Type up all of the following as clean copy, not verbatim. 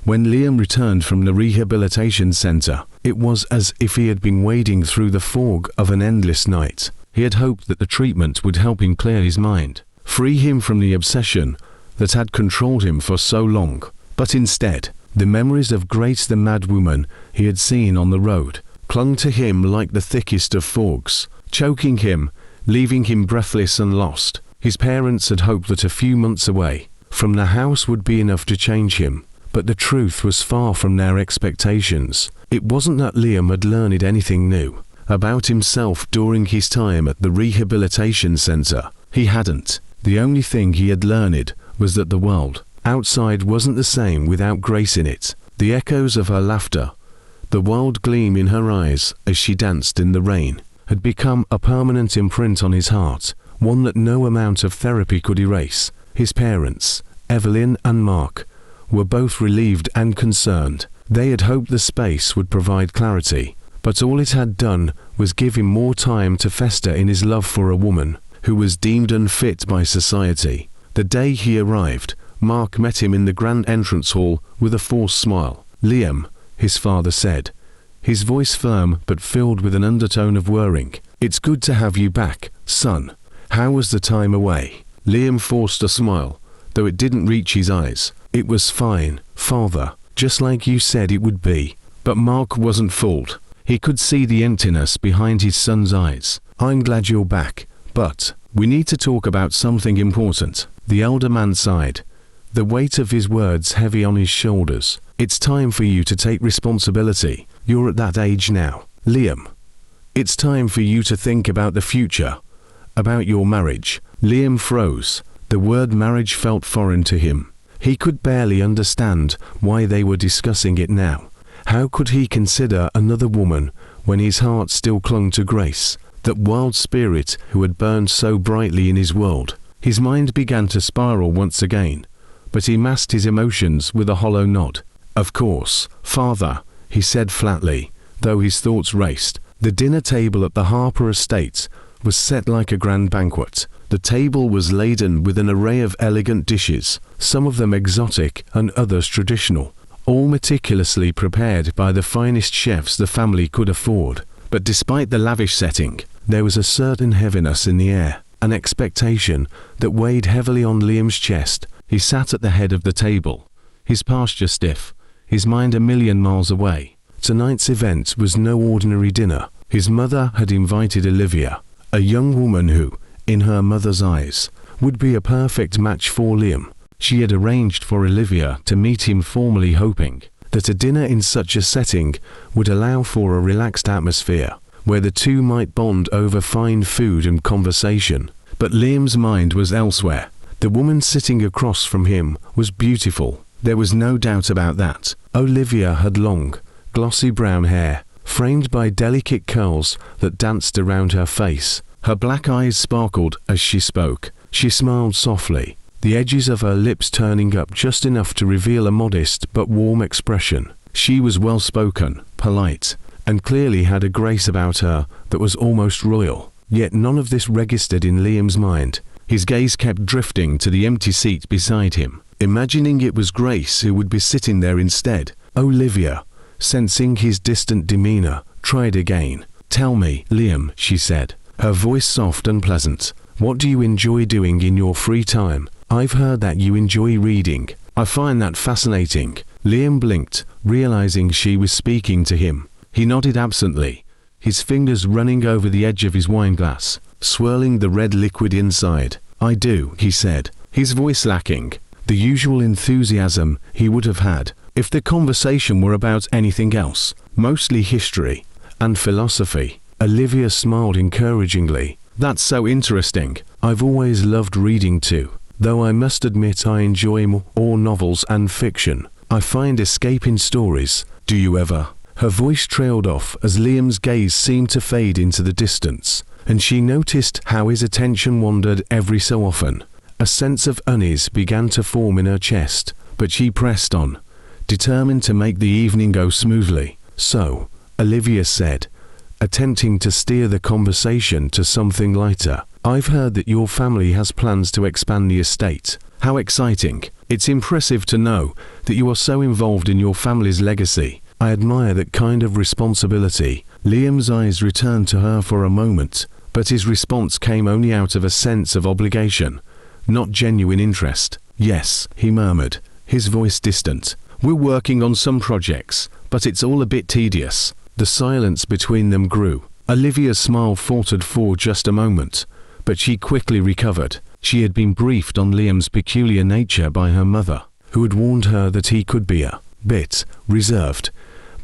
When Liam returned from the rehabilitation center, it was as if he had been wading through the fog of an endless night. He had hoped that the treatment would help him clear his mind, free him from the obsession that had controlled him for so long. But instead, the memories of Grace, the mad woman he had seen on the road, clung to him like the thickest of fogs, choking him, leaving him breathless and lost. His parents had hoped that a few months away from the house would be enough to change him, but the truth was far from their expectations. It wasn't that Liam had learned anything new about himself during his time at the rehabilitation center. He hadn't. The only thing he had learned was that the world outside wasn't the same without Grace in it. The echoes of her laughter, the wild gleam in her eyes as she danced in the rain, had become a permanent imprint on his heart, one that no amount of therapy could erase. His parents, Evelyn and Mark, were both relieved and concerned. They had hoped the space would provide clarity, but all it had done was give him more time to fester in his love for a woman who was deemed unfit by society. The day he arrived, Mark met him in the grand entrance hall with a forced smile. "Liam," his father said, his voice firm but filled with an undertone of worrying. "It's good to have you back, son. How was the time away?" Liam forced a smile, though it didn't reach his eyes. "It was fine, father, just like you said it would be." But Mark wasn't fooled. He could see the emptiness behind his son's eyes. "I'm glad you're back, but we need to talk about something important." The elder man sighed, the weight of his words heavy on his shoulders. "It's time for you to take responsibility. You're at that age now, Liam. It's time for you to think about the future, about your marriage." Liam froze. The word marriage felt foreign to him. He could barely understand why they were discussing it now. How could he consider another woman when his heart still clung to Grace, that wild spirit who had burned so brightly in his world? His mind began to spiral once again, but he masked his emotions with a hollow nod. "Of course, father," he said flatly, though his thoughts raced. The dinner table at the Harper estate was set like a grand banquet. The table was laden with an array of elegant dishes, some of them exotic and others traditional, all meticulously prepared by the finest chefs the family could afford. But despite the lavish setting, there was a certain heaviness in the air, an expectation that weighed heavily on Liam's chest. He sat at the head of the table, his posture stiff, his mind a million miles away. Tonight's event was no ordinary dinner. His mother had invited Olivia, a young woman who, in her mother's eyes, would be a perfect match for Liam. She had arranged for Olivia to meet him formally, hoping that a dinner in such a setting would allow for a relaxed atmosphere, where the two might bond over fine food and conversation. But Liam's mind was elsewhere. The woman sitting across from him was beautiful. There was no doubt about that. Olivia had long, glossy brown hair, framed by delicate curls that danced around her face. Her black eyes sparkled as she spoke. She smiled softly, the edges of her lips turning up just enough to reveal a modest but warm expression. She was well-spoken, polite, and clearly had a grace about her that was almost royal. Yet none of this registered in Liam's mind. His gaze kept drifting to the empty seat beside him, imagining it was Grace who would be sitting there instead. Olivia, sensing his distant demeanor, tried again. "Tell me, Liam," she said, her voice soft and pleasant. "What do you enjoy doing in your free time? I've heard that you enjoy reading." "I find that fascinating." Liam blinked, realizing she was speaking to him. He nodded absently, his fingers running over the edge of his wineglass, swirling the red liquid inside. "I do," he said, his voice lacking the usual enthusiasm he would have had if the conversation were about anything else, mostly history and philosophy. Olivia smiled encouragingly. "That's so interesting. I've always loved reading too, though I must admit I enjoy more novels and fiction. I find escape in stories. Do you ever?" Her voice trailed off as Liam's gaze seemed to fade into the distance, and she noticed how his attention wandered every so often. A sense of unease began to form in her chest, but she pressed on, determined to make the evening go smoothly. "So," Olivia said, attempting to steer the conversation to something lighter, "I've heard that your family has plans to expand the estate." "How exciting!" It's impressive to know that you are so involved in your family's legacy. I admire that kind of responsibility." Liam's eyes returned to her for a moment, but his response came only out of a sense of obligation, not genuine interest. "Yes," he murmured, his voice distant. "We're working on some projects, but it's all a bit tedious." The silence between them grew. Olivia's smile faltered for just a moment, but she quickly recovered. She had been briefed on Liam's peculiar nature by her mother, who had warned her that he could be a bit reserved,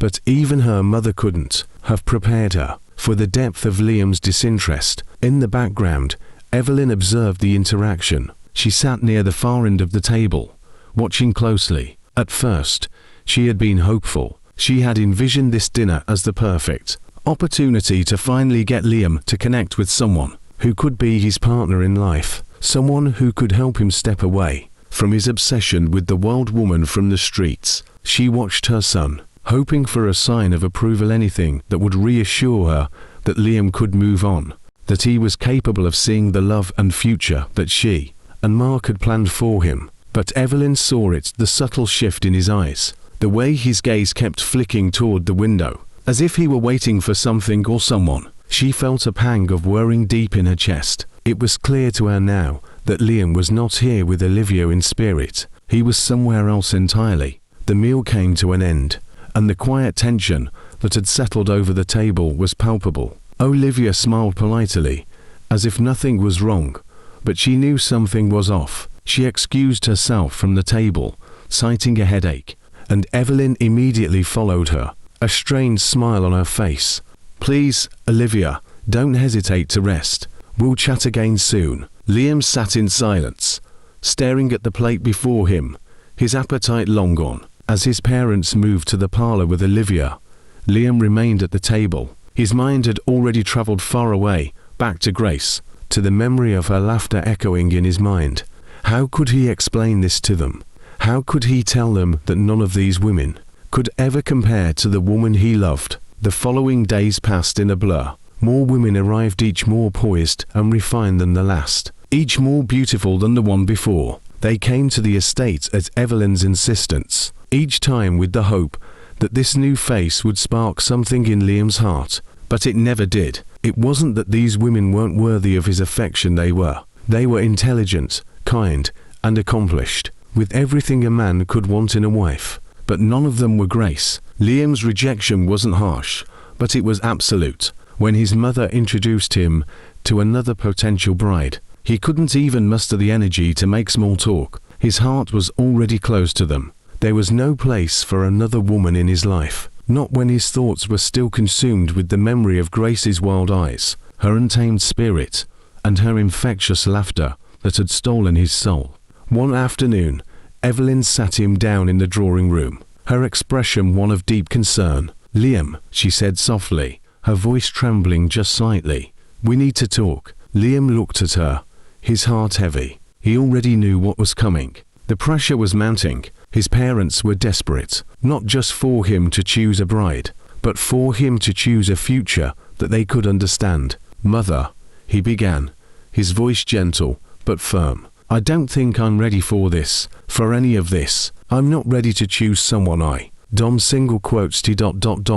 but even her mother couldn't have prepared her for the depth of Liam's disinterest. In the background, Evelyn observed the interaction. She sat near the far end of the table, watching closely. At first, she had been hopeful. She had envisioned this dinner as the perfect opportunity to finally get Liam to connect with someone who could be his partner in life, someone who could help him step away from his obsession with the wild woman from the streets. She watched her son, hoping for a sign of approval, anything that would reassure her that Liam could move on, that he was capable of seeing the love and future that she and Mark had planned for him. But Evelyn saw it, the subtle shift in his eyes, the way his gaze kept flicking toward the window, as if he were waiting for something or someone. She felt a pang of worrying deep in her chest. It was clear to her now that Liam was not here with Olivia in spirit. He was somewhere else entirely. The meal came to an end, and the quiet tension that had settled over the table was palpable. Olivia smiled politely, as if nothing was wrong, but she knew something was off. She excused herself from the table, citing a headache, and Evelyn immediately followed her, a strange smile on her face. "Please, Olivia, don't hesitate to rest. We'll chat again soon." Liam sat in silence, staring at the plate before him, his appetite long gone. As his parents moved to the parlor with Olivia, Liam remained at the table. His mind had already traveled far away, back to Grace, to the memory of her laughter echoing in his mind. How could he explain this to them? How could he tell them that none of these women could ever compare to the woman he loved? The following days passed in a blur. More women arrived, each more poised and refined than the last, each more beautiful than the one before. They came to the estate at Evelyn's insistence, each time with the hope that this new face would spark something in Liam's heart. But it never did. It wasn't that these women weren't worthy of his affection. They were. They were intelligent, kind, and accomplished, with everything a man could want in a wife. But none of them were Grace. Liam's rejection wasn't harsh, but it was absolute. When his mother introduced him to another potential bride, he couldn't even muster the energy to make small talk. His heart was already closed to them. There was no place for another woman in his life, not when his thoughts were still consumed with the memory of Grace's wild eyes, her untamed spirit, and her infectious laughter that had stolen his soul. One afternoon, Evelyn sat him down in the drawing room, her expression one of deep concern. "Liam," she said softly, her voice trembling just slightly, "we need to talk." Liam looked at her, his heart heavy. He already knew what was coming. The pressure was mounting. His parents were desperate, not just for him to choose a bride, but for him to choose a future that they could understand. "Mother," he began, his voice gentle but firm, "I don't think I'm ready for this, for any of this. I'm not ready to choose someone I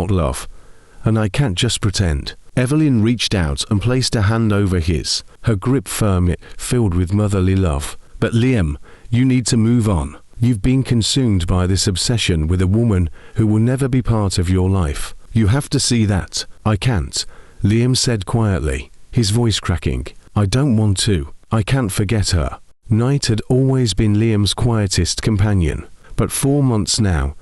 love, and I can't just pretend." Evelyn reached out and placed a hand over his, her grip firm yet filled with motherly love. "But Liam, you need to move on. You've been consumed by this obsession with a woman who will never be part of your life. You have to see that." "I can't," Liam said quietly, his voice cracking. "I don't want to. I can't forget her." Night had always been Liam's quietest companion, but 4 months now,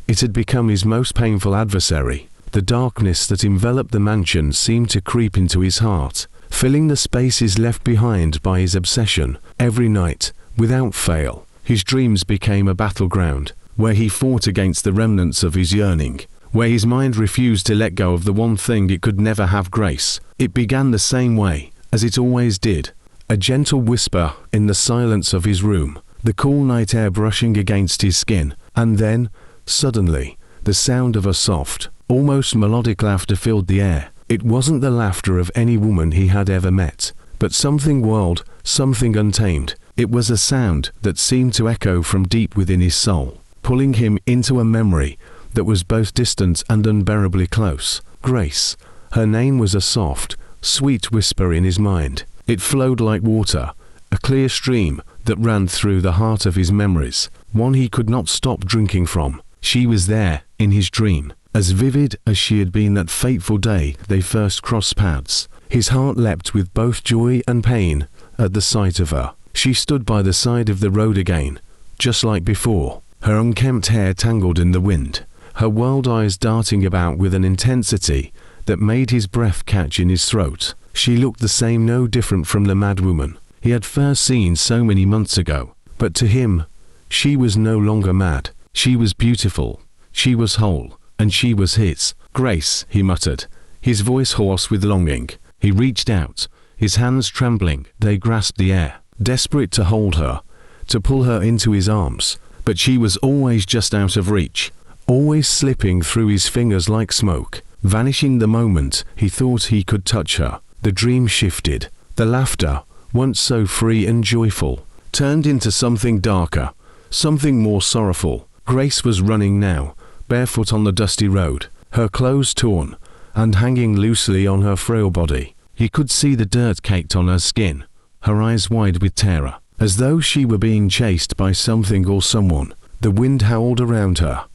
it had become his most painful adversary. The darkness that enveloped the mansion seemed to creep into his heart, filling the spaces left behind by his obsession. Every night, without fail, his dreams became a battleground, where he fought against the remnants of his yearning, where his mind refused to let go of the one thing it could never have, Grace. It began the same way, as it always did, a gentle whisper in the silence of his room, the cool night air brushing against his skin, and then, suddenly, the sound of a soft, almost melodic laughter filled the air. It wasn't the laughter of any woman he had ever met, but something wild, something untamed. It was a sound that seemed to echo from deep within his soul, pulling him into a memory that was both distant and unbearably close. Grace. Her name was a soft, sweet whisper in his mind. It flowed like water, a clear stream that ran through the heart of his memories, one he could not stop drinking from. She was there, in his dream, as vivid as she had been that fateful day they first crossed paths. His heart leapt with both joy and pain at the sight of her. She stood by the side of the road again, just like before, her unkempt hair tangled in the wind, her wild eyes darting about with an intensity that made his breath catch in his throat. She looked the same, no different from the mad woman he had first seen so many months ago. But to him, she was no longer mad. She was beautiful, she was whole, and she was his. Grace, he muttered, his voice hoarse with longing. He reached out, his hands trembling. They grasped the air, desperate to hold her, to pull her into his arms. But she was always just out of reach, always slipping through his fingers like smoke, vanishing the moment he thought he could touch her. The dream shifted. The laughter, once so free and joyful, turned into something darker, something more sorrowful. Grace was running now, barefoot on the dusty road, her clothes torn and hanging loosely on her frail body. He could see the dirt caked on her skin, her eyes wide with terror, as though she were being chased by something or someone. The wind howled around her,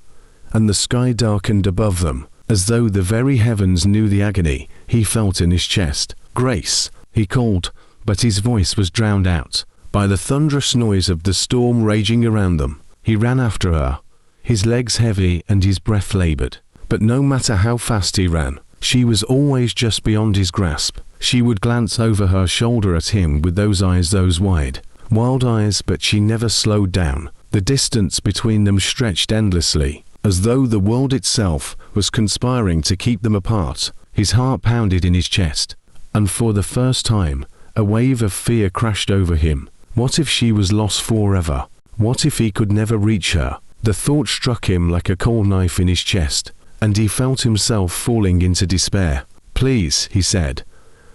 and the sky darkened above them, as though the very heavens knew the agony he felt in his chest. Grace, he called, but his voice was drowned out by the thunderous noise of the storm raging around them. He ran after her, his legs heavy and his breath labored. But no matter how fast he ran, she was always just beyond his grasp. She would glance over her shoulder at him with those eyes, those wide, wild eyes, but she never slowed down. The distance between them stretched endlessly, as though the world itself was conspiring to keep them apart. His heart pounded in his chest, and for the first time, a wave of fear crashed over him. What if she was lost forever? What if he could never reach her? The thought struck him like a cold knife in his chest, and he felt himself falling into despair. "Please," he said,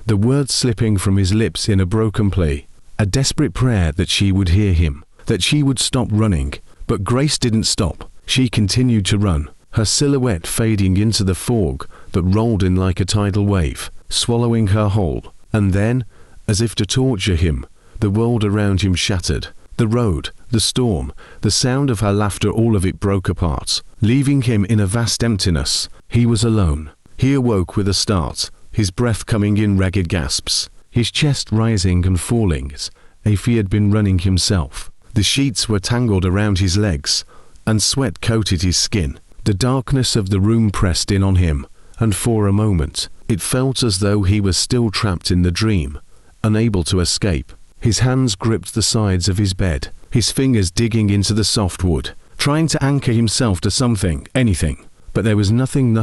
the words slipping from his lips in a broken plea, a desperate prayer that she would hear him, that she would stop running. But Grace didn't stop. She continued to run, her silhouette fading into the fog that rolled in like a tidal wave, swallowing her whole. And then, as if to torture him, the world around him shattered. The road, the storm, the sound of her laughter, all of it broke apart, leaving him in a vast emptiness. He was alone. He awoke with a start, his breath coming in ragged gasps, his chest rising and falling as if he had been running himself. The sheets were tangled around his legs, and sweat coated his skin. The darkness of the room pressed in on him, and for a moment, it felt as though he was still trapped in the dream, unable to escape. His hands gripped the sides of his bed, his fingers digging into the soft wood, trying to anchor himself to something, anything. But there was nothing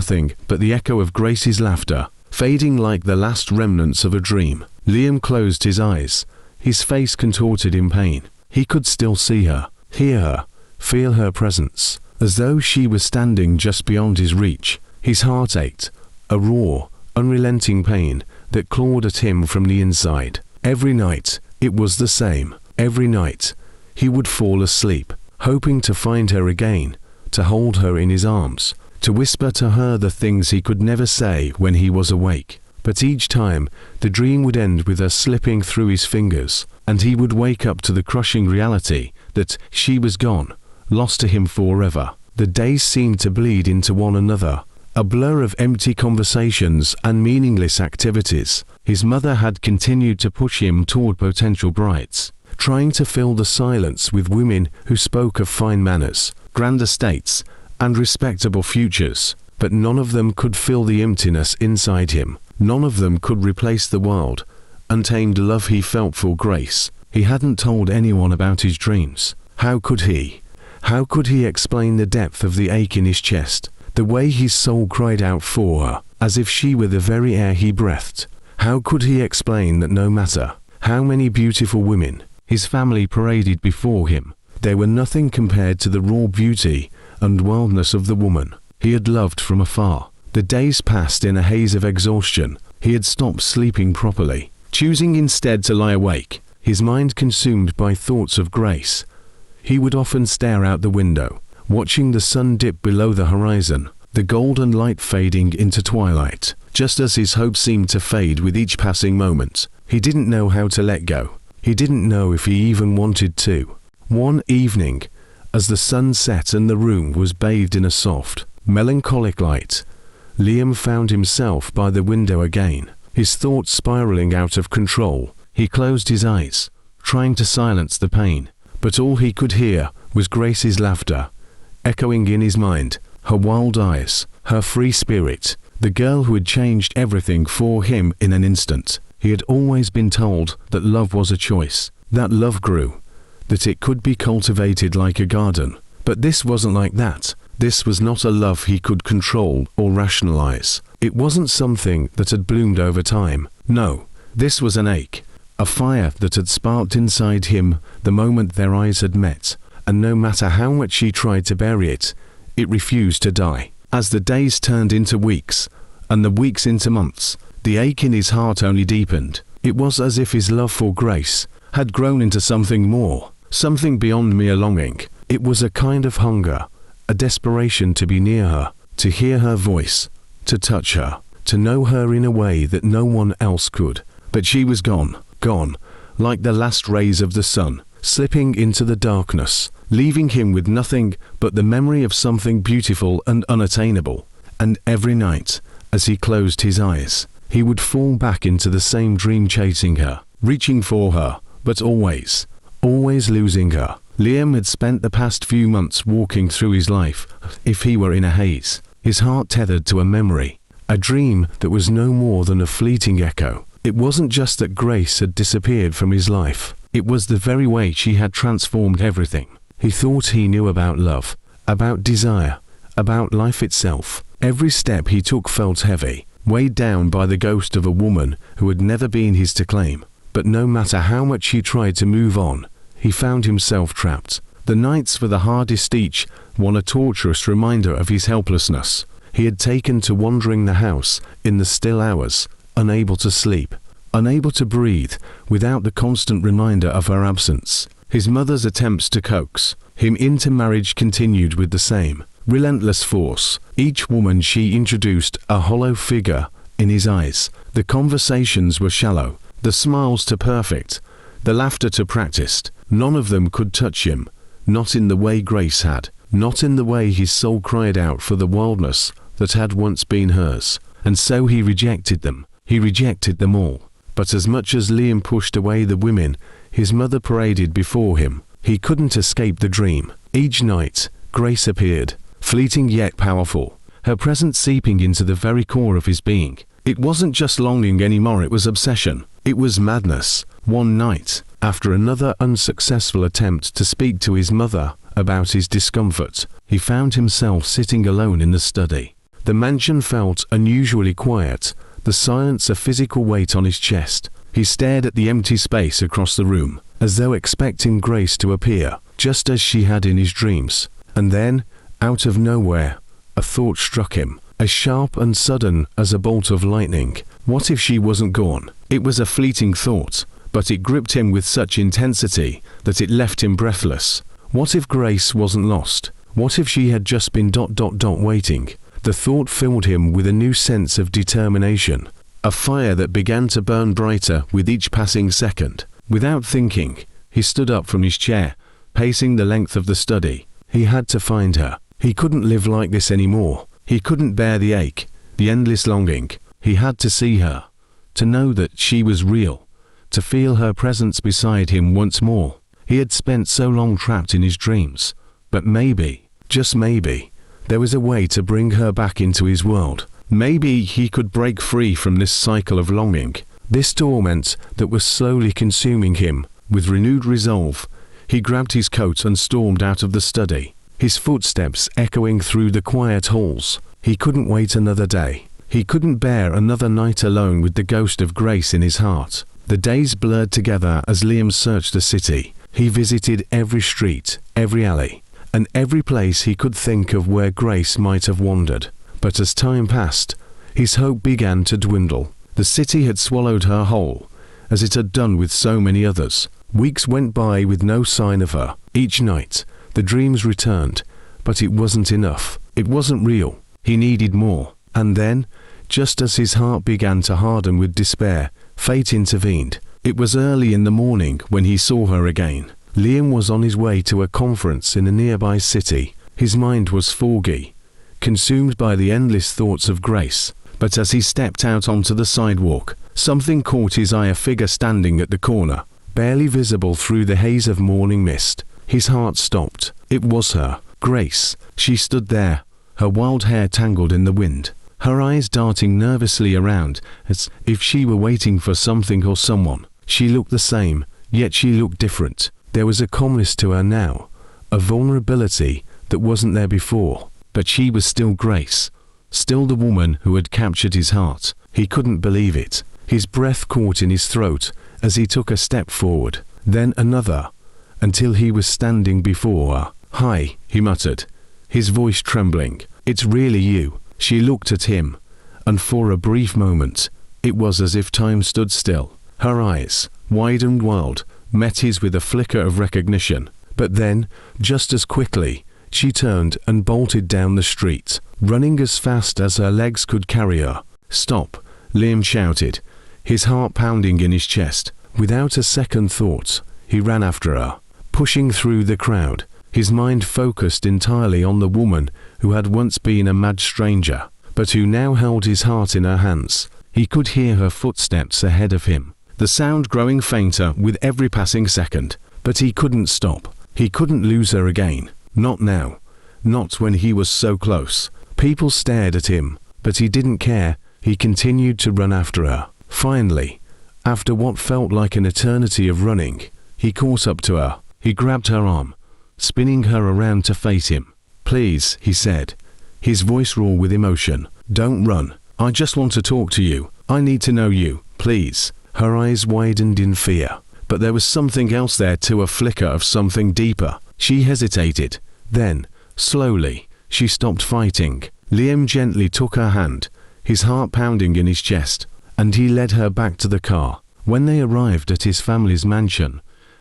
but the echo of Grace's laughter, fading like the last remnants of a dream. Liam closed his eyes, his face contorted in pain. He could still see her, hear her, feel her presence, as though she was standing just beyond his reach. His heart ached, a raw, unrelenting pain that clawed at him from the inside. Every night, it was the same. Every night, he would fall asleep, hoping to find her again, to hold her in his arms, to whisper to her the things he could never say when he was awake. But each time, the dream would end with her slipping through his fingers, and he would wake up to the crushing reality that she was gone, lost to him forever. The days seemed to bleed into one another, a blur of empty conversations and meaningless activities. His mother had continued to push him toward potential brides, trying to fill the silence with women who spoke of fine manners, grand estates, and respectable futures. But none of them could fill the emptiness inside him. None of them could replace the wild, untamed love he felt for Grace. He hadn't told anyone about his dreams. How could he? How could he explain the depth of the ache in his chest, the way his soul cried out for her, as if she were the very air he breathed? How could he explain that no matter how many beautiful women his family paraded before him, they were nothing compared to the raw beauty and wildness of the woman he had loved from afar? The days passed in a haze of exhaustion. He had stopped sleeping properly, choosing instead to lie awake, his mind consumed by thoughts of Grace. He would often stare out the window, watching the sun dip below the horizon, the golden light fading into twilight. Just as his hope seemed to fade with each passing moment, he didn't know how to let go. He didn't know if he even wanted to. One evening, as the sun set and the room was bathed in a soft, melancholic light, Liam found himself by the window again, his thoughts spiraling out of control. He closed his eyes, trying to silence the pain, but all he could hear was Grace's laughter, echoing in his mind, her wild eyes, her free spirit, the girl who had changed everything for him in an instant. He had always been told that love was a choice, that love grew, that it could be cultivated like a garden. But this wasn't like that. This was not a love he could control or rationalize. It wasn't something that had bloomed over time. No, this was an ache, a fire that had sparked inside him the moment their eyes had met, and no matter how much he tried to bury it, it refused to die. As the days turned into weeks, and the weeks into months, the ache in his heart only deepened. It was as if his love for Grace had grown into something more, something beyond mere longing. It was a kind of hunger, a desperation to be near her, to hear her voice, to touch her, to know her in a way that no one else could. But she was gone, like the last rays of the sun, slipping into the darkness, leaving him with nothing but the memory of something beautiful and unattainable. And every night, as he closed his eyes, he would fall back into the same dream, chasing her, reaching for her, but always losing her. Liam had spent the past few months walking through his life as if he were in a haze, his heart tethered to a memory, a dream that was no more than a fleeting echo. It wasn't just that Grace had disappeared from his life, it was the very way she had transformed everything. He thought he knew about love, about desire, about life itself. Every step he took felt heavy, weighed down by the ghost of a woman who had never been his to claim. But no matter how much he tried to move on, he found himself trapped. The nights were the hardest, each one a torturous reminder of his helplessness. He had taken to wandering the house in the still hours, unable to sleep, unable to breathe without the constant reminder of her absence. His mother's attempts to coax him into marriage continued with the same relentless force. Each woman she introduced a hollow figure in his eyes. The conversations were shallow, the smiles too perfect, the laughter too practiced. None of them could touch him, not in the way Grace had, not in the way his soul cried out for the wildness that had once been hers. And so he rejected them. He rejected them all. But as much as Liam pushed away the women his mother paraded before him, he couldn't escape the dream. Each night, Grace appeared, fleeting yet powerful, her presence seeping into the very core of his being. It wasn't just longing anymore, it was obsession. It was madness. One night, after another unsuccessful attempt to speak to his mother about his discomfort, he found himself sitting alone in the study. The mansion felt unusually quiet, the silence a physical weight on his chest. He stared at the empty space across the room, as though expecting Grace to appear, just as she had in his dreams. And then, out of nowhere, a thought struck him, as sharp and sudden as a bolt of lightning. What if she wasn't gone? It was a fleeting thought, but it gripped him with such intensity that it left him breathless. What if Grace wasn't lost? What if she had just been waiting? The thought filled him with a new sense of determination, a fire that began to burn brighter with each passing second. Without thinking, he stood up from his chair, pacing the length of the study. He had to find her. He couldn't live like this anymore. He couldn't bear the ache, the endless longing. He had to see her, to know that she was real, to feel her presence beside him once more. He had spent so long trapped in his dreams, but maybe, just maybe, there was a way to bring her back into his world. Maybe he could break free from this cycle of longing, this torment that was slowly consuming him. With renewed resolve, he grabbed his coat and stormed out of the study, his footsteps echoing through the quiet halls. He couldn't wait another day. He couldn't bear another night alone with the ghost of Grace in his heart. The days blurred together as Liam searched the city. He visited every street, every alley, and every place he could think of where Grace might have wandered. But as time passed, his hope began to dwindle. The city had swallowed her whole, as it had done with so many others. Weeks went by with no sign of her. Each night, the dreams returned, but it wasn't enough. It wasn't real. He needed more. And then, just as his heart began to harden with despair, fate intervened. It was early in the morning when he saw her again. Liam was on his way to a conference in a nearby city. His mind was foggy, consumed by the endless thoughts of Grace. But as he stepped out onto the sidewalk, something caught his eye, a figure standing at the corner, barely visible through the haze of morning mist. His heart stopped. It was her, Grace. She stood there, her wild hair tangled in the wind, her eyes darting nervously around as if she were waiting for something or someone. She looked the same, yet she looked different. There was a calmness to her now, a vulnerability that wasn't there before. But she was still Grace, still the woman who had captured his heart. He couldn't believe it. His breath caught in his throat as he took a step forward, then another, until he was standing before her. "Hi," he muttered, his voice trembling. "It's really you." She looked at him, and for a brief moment, it was as if time stood still. Her eyes, wide and wild, met his with a flicker of recognition. But then, just as quickly, she turned and bolted down the street, running as fast as her legs could carry her. "Stop," Liam shouted, his heart pounding in his chest. Without a second thought, he ran after her, pushing through the crowd, his mind focused entirely on the woman who had once been a mad stranger, but who now held his heart in her hands. He could hear her footsteps ahead of him, the sound growing fainter with every passing second. But he couldn't stop. He couldn't lose her again. Not now. Not when he was so close. People stared at him, but he didn't care. He continued to run after her. Finally, after what felt like an eternity of running, he caught up to her. He grabbed her arm, spinning her around to face him. "Please," he said, his voice raw with emotion. "Don't run. I just want to talk to you. I need to know you, please." Her eyes widened in fear, but there was something else there too, a flicker of something deeper. She hesitated. Then, slowly, she stopped fighting. Liam gently took her hand, his heart pounding in his chest, and he led her back to the car. When they arrived at his family's mansion,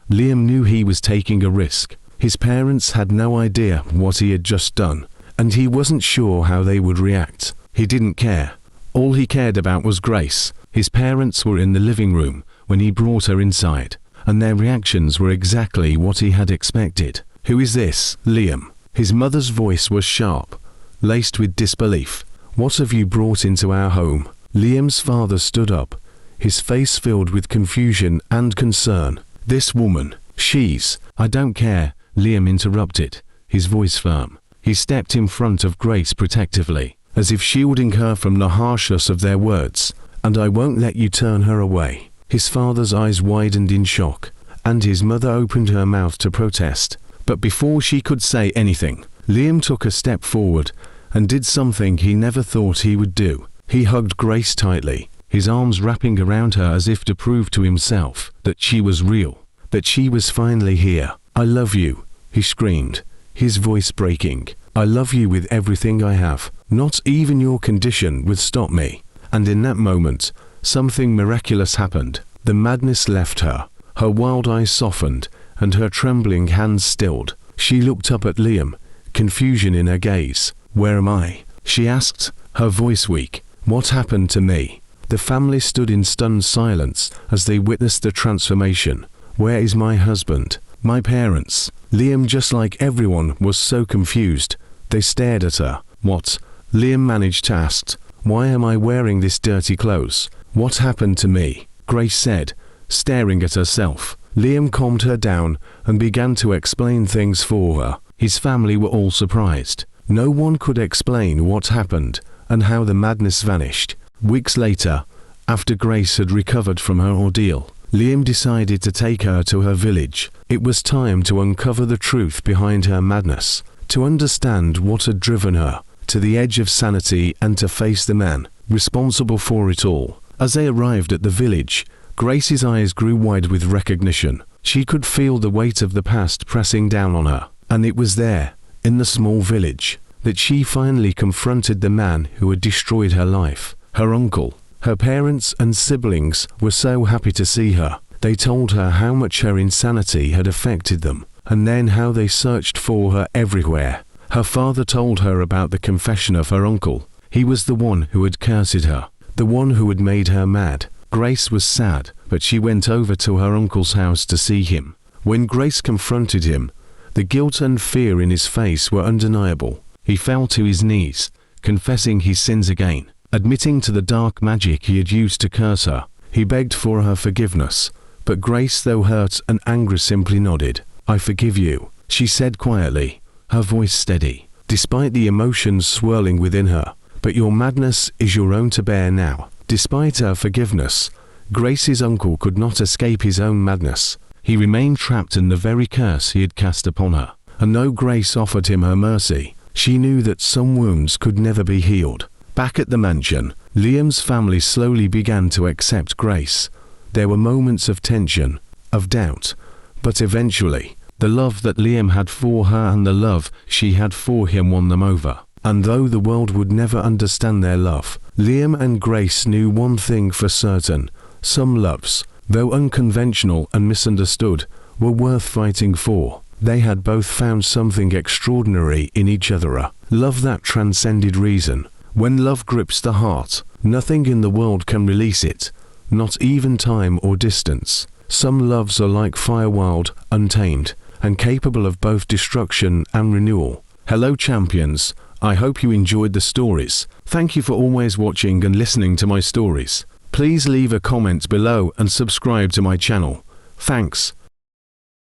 Liam knew he was taking a risk. His parents had no idea what he had just done, and he wasn't sure how they would react. He didn't care. All he cared about was Grace. His parents were in the living room when he brought her inside, and their reactions were exactly what he had expected. "Who is this, Liam?" His mother's voice was sharp, laced with disbelief. "What have you brought into our home?" Liam's father stood up, his face filled with confusion and concern. "This woman, she's—" "I don't care," Liam interrupted, his voice firm. He stepped in front of Grace protectively, as if shielding her from the harshness of their words. "And I won't let you turn her away." His father's eyes widened in shock, and his mother opened her mouth to protest. But before she could say anything, Liam took a step forward and did something he never thought he would do. He hugged Grace tightly, his arms wrapping around her as if to prove to himself that she was real, that she was finally here. "I love you," he screamed, his voice breaking. "I love you with everything I have. Not even your condition would stop me." And in that moment, something miraculous happened. The madness left her, her wild eyes softened, and her trembling hands stilled. She looked up at Liam, confusion in her gaze. "Where am I?" she asked, her voice weak. "What happened to me?" The family stood in stunned silence as they witnessed the transformation. "Where is my husband? My parents?" Liam, just like everyone, was so confused. They stared at her. "What?" Liam managed to ask. "Why am I wearing this dirty clothes? What happened to me?" Grace said, staring at herself. Liam calmed her down and began to explain things for her. His family were all surprised. No one could explain what happened and how the madness vanished. Weeks later, after Grace had recovered from her ordeal, Liam decided to take her to her village. It was time to uncover the truth behind her madness, to understand what had driven her to the edge of sanity and to face the man responsible for it all. As they arrived at the village, Grace's eyes grew wide with recognition. She could feel the weight of the past pressing down on her, and it was there, in the small village, that she finally confronted the man who had destroyed her life. Her uncle, Her parents and siblings were so happy to see her. They told her how much her insanity had affected them, and then how they searched for her everywhere. Her father told her about the confession of her uncle. He was the one who had cursed her, the one who had made her mad. Grace was sad, but she went over to her uncle's house to see him. When Grace confronted him, the guilt and fear in his face were undeniable. He fell to his knees, confessing his sins again, admitting to the dark magic he had used to curse her. He begged for her forgiveness, but Grace, though hurt and angry, simply nodded. "I forgive you," she said quietly, her voice steady, despite the emotions swirling within her. "But your madness is your own to bear now." Despite her forgiveness, Grace's uncle could not escape his own madness. He remained trapped in the very curse he had cast upon her. And though Grace offered him her mercy, she knew that some wounds could never be healed. Back at the mansion, Liam's family slowly began to accept Grace. There were moments of tension, of doubt, but eventually, the love that Liam had for her and the love she had for him won them over. And though the world would never understand their love, Liam and Grace knew one thing for certain: some loves, though unconventional and misunderstood, were worth fighting for. They had both found something extraordinary in each other, a love that transcended reason. When love grips the heart, nothing in the world can release it, not even time or distance. Some loves are like fire, wild, untamed, and capable of both destruction and renewal. Hello champions, I hope you enjoyed the stories. Thank you for always watching and listening to my stories. Please leave a comment below and subscribe to my channel. Thanks.